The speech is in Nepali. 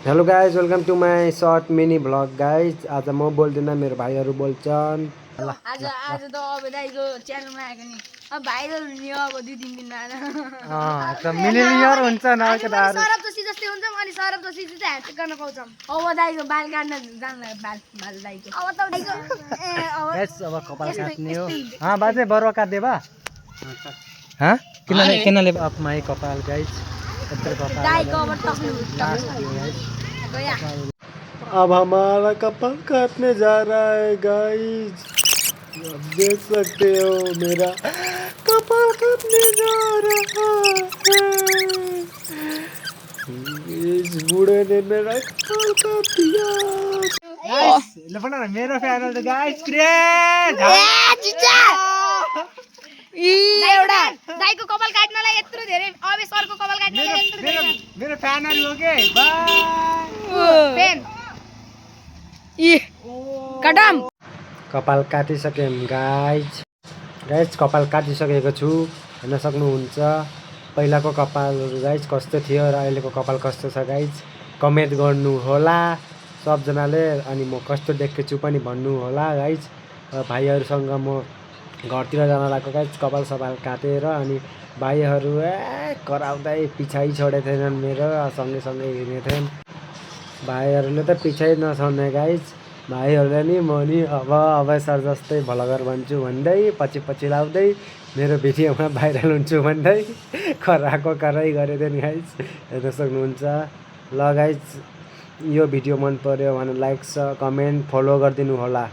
Hello guys, welcome to my short mini vlog guys. आज म बोल्दिनँ, मेरो भाइहरू बोल्छन्। आज आज त अब दाइको च्यानलमा आएको नि अब भाइरल हुने अब 2-3 दिनमा त मिलिनियर हुन्छ न केटाहरु। सरब त जस्तै हुन्छ अनि सरब त चाहिँ ह्याट्रिक गर्न पाउँछौँ। अब दाइको बाल काट्न जान्न बाल दाइको अब त दाइको अब कपाल काट्ने हो। बाजे बरुवा काट्दे बा किनले अब माई कपाल गाइज। दाइको अब टक्लु गया। अब हमारा कपाल काटने जा रहा है गाइज। आप देख सकते हो मेरा कपाल काटने जा रहा है। इस बूढ़े ने मेरा कपाल काट दिया। गाइस, ल मेरो फ्यानल त गाइस क्रेज एउटा दाइको कपाल काट्नलाई यत्रो धेरै अबे सरको कपाल काट्नलाई यत्रो धेरै मेरो फ्यानल हो के पेन कदम कपाल काटिसकेँ गाइज कपाल काटिसकेको छु। हेर्न सक्नुहुन्छ पहिलाको कपालहरू गाइज कस्तो थियो र अहिलेको कपाल कस्तो छ गाइज कमेन्ट गर्नु होला सबजनाले। अनि म कस्तो देख्छु पनि भन्नु होला गाइज। भाइहरूसँग म घरतिर जान लागेको गाइज कपाल सपाल काटेर। अनि भाइहरू कराउँदै पिछाइ छोडेको थिएनन् मेरो, सँगै हिँड्ने थिएन। भाइहरूले त पिछाइ नछोड्ने गाइज। भाइहरूले नि म नि अब सर जस्तै भ्लगर भन्छु भन्दै पछि लाउँदै मेरो भिडियोमा भाइरल हुन्छु भन्दै कराई गरेको थिएँ गाइज। हेर्न सक्नुहुन्छ। ल गाइज, यो भिडियो मन पर्यो भने लाइक कमेन्ट फलो गरिदिनु होला।